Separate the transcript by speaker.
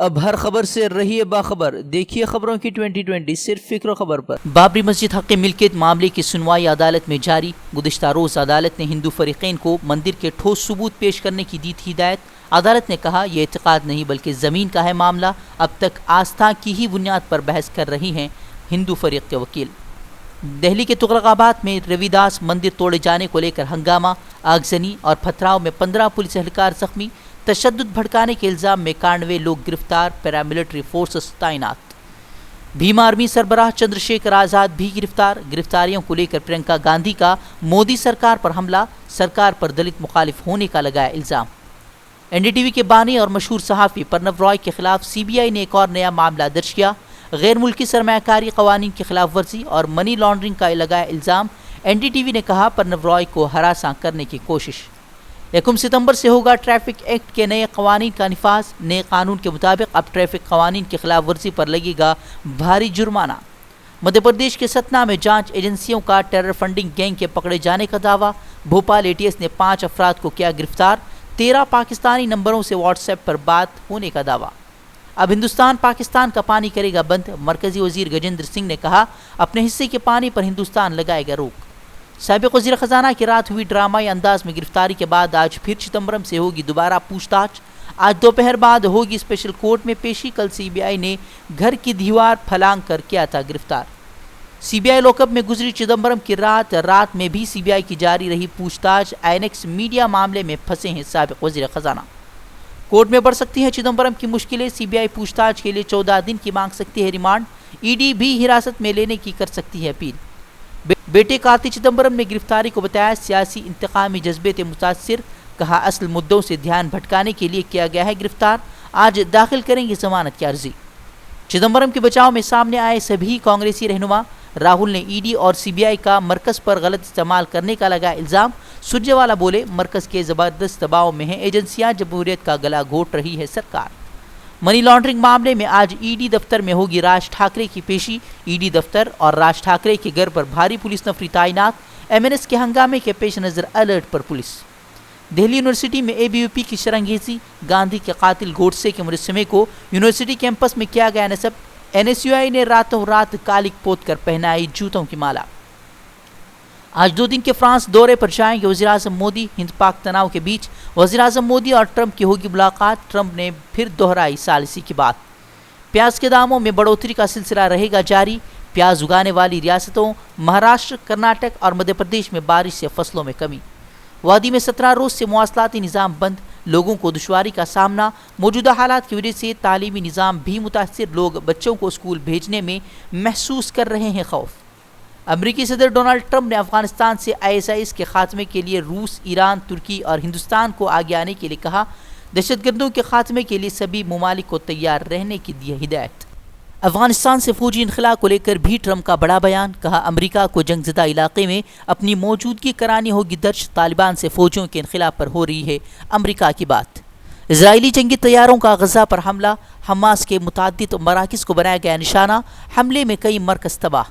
Speaker 1: اب ہر خبر سے رہیے باخبر، دیکھیے خبروں کی 2020 صرف فکر و خبر پر۔ بابری مسجد حق ملکیت معاملے کی سنوائی عدالت میں جاری۔ گزشتہ روز عدالت نے ہندو فریقین کو مندر کے ٹھوس ثبوت پیش کرنے کی دی تھی ہدایت۔ عدالت نے کہا یہ اعتقاد نہیں بلکہ زمین کا ہے معاملہ، اب تک آستھا کی ہی بنیاد پر بحث کر رہی ہیں ہندو فریق کے وکیل۔ دہلی کے تغلق آباد میں روی داس مندر توڑے جانے کو لے کر ہنگامہ، آگزنی اور پتھراؤ میں 15 پولیس اہلکار زخمی۔ تشدد بھڑکانے کے الزام میں 91 لوگ گرفتار، پیراملٹری فورسز تعینات۔ بھیم آرمی سربراہ چندر شیکھر آزاد بھی گرفتار۔ گرفتاریوں کو لے کر پرینکا گاندھی کا مودی سرکار پر حملہ، سرکار پر دلت مخالف ہونے کا لگایا الزام۔ این ڈی ٹی وی کے بانی اور مشہور صحافی پرنو رائے کے خلاف سی بی آئی نے ایک اور نیا معاملہ درج کیا۔ غیر ملکی سرمایہ کاری قوانین کی خلاف ورزی اور منی لانڈرنگ کا لگایا الزام۔ این ڈی ٹی وی نے کہا پرنو رائے کو ہراساں کرنے کی کوشش۔ 1 ستمبر سے ہوگا ٹریفک ایکٹ کے نئے قوانین کا نفاذ۔ نئے قانون کے مطابق اب ٹریفک قوانین کی خلاف ورزی پر لگے گا بھاری جرمانہ۔ مدھیہ پردیش کے ستنا میں جانچ ایجنسیوں کا ٹیرر فنڈنگ گینگ کے پکڑے جانے کا دعویٰ۔ بھوپال اے ٹی ایس نے 5 افراد کو کیا گرفتار۔ 13 پاکستانی نمبروں سے واٹس ایپ پر بات ہونے کا دعویٰ۔ اب ہندوستان پاکستان کا پانی کرے گا بند۔ مرکزی وزیر گجیندر سنگھ نے کہا اپنے حصے کے پانی پر ہندوستان لگائے گا روک۔ سابق وزیر خزانہ کی رات ہوئی ڈرامائی انداز میں گرفتاری کے بعد آج پھر چدمبرم سے ہوگی دوبارہ پوچھ تاچھ۔ آج دوپہر بعد ہوگی اسپیشل کورٹ میں پیشی۔ کل سی بی آئی نے گھر کی دیوار پھلانگ کر کیا تھا گرفتار۔ سی بی آئی لاک اپ میں گزری چدمبرم کی رات میں بھی سی بی آئی کی جاری رہی پوچھ تاچھ۔ INX میڈیا معاملے میں پھنسے ہیں سابق وزیر خزانہ۔ کورٹ میں بڑھ سکتی ہیں چدمبرم کی مشکلیں۔ سی بی آئی پوچھ تاچھ کے لیے 14 دن کی مانگ سکتی ہے ریمانڈ۔ ای ڈی بھی حراست میں لینے کی کر سکتی ہے اپیل۔ بیٹے کارتی چدمبرم نے گرفتاری کو بتایا سیاسی انتقامی جذبے سے متاثر، کہا اصل مدعوں سے دھیان بھٹکانے کے لیے کیا گیا ہے گرفتار۔ آج داخل کریں گے ضمانت کی عرضی۔ چدمبرم کے بچاؤ میں سامنے آئے سبھی کانگریسی رہنما۔ راہل نے ای ڈی اور سی بی آئی کا مرکز پر غلط استعمال کرنے کا لگایا الزام۔ سرجیوالا بولے مرکز کے زبردست دباؤ میں ہیں ایجنسیاں، جمہوریت کا گلا گھونٹ رہی ہے سرکار۔ منی لانڈرنگ معاملے میں آج ای ڈی دفتر میں ہوگی راج ٹھاکرے کی پیشی۔ ای ڈی دفتر اور راج ٹھاکرے کے گھر پر بھاری پولیس نفری تعینات۔ MNS کے ہنگامے کے پیش نظر الرٹ پر پولیس۔ دہلی یونیورسٹی میں ABVP کی شرنگیزی۔ گاندھی کے قاتل گوڈسے کے مجسمے کو یونیورسٹی کیمپس میں کیا گیا نصب۔ NSUI نے راتوں رات کالک پوت کر پہنائی جوتوں کی مالا۔ آج 2 دن کے فرانس دورے پر جائیں گے وزیراعظم مودی۔ ہند پاک تناؤ کے بیچ وزیراعظم مودی اور ٹرمپ کی ہوگی ملاقات۔ ٹرمپ نے پھر دہرائی ثالثی کی بات۔ پیاز کے داموں میں بڑھوتری کا سلسلہ رہے گا جاری۔ پیاز اگانے والی ریاستوں مہاراشٹر، کرناٹک اور مدھیہ پردیش میں بارش سے فصلوں میں کمی۔ وادی میں 17 روز سے مواصلاتی نظام بند، لوگوں کو دشواری کا سامنا۔ موجودہ حالات کی وجہ سے تعلیمی نظام بھی متاثر، لوگ بچوں کو اسکول بھیجنے میں محسوس کر رہے ہیں خوف۔ امریکی صدر ڈونلڈ ٹرمپ نے افغانستان سے ISIS کے خاتمے کے لیے روس، ایران، ترکی اور ہندوستان کو آگے آنے کے لیے کہا۔ دہشت گردوں کے خاتمے کے لیے سبھی ممالک کو تیار رہنے کی دی ہدایت۔ افغانستان سے فوجی انخلاء کو لے کر بھی ٹرمپ کا بڑا بیان، کہا امریکہ کو جنگ زدہ علاقے میں اپنی موجودگی کرانی ہوگی درج۔ طالبان سے فوجیوں کے انخلاء پر ہو رہی ہے امریکہ کی بات۔ اسرائیلی جنگی طیاروں کا غزہ پر حملہ، حماس کے متعدد مراکز کو بنایا گیا نشانہ، حملے میں کئی مرکز تباہ۔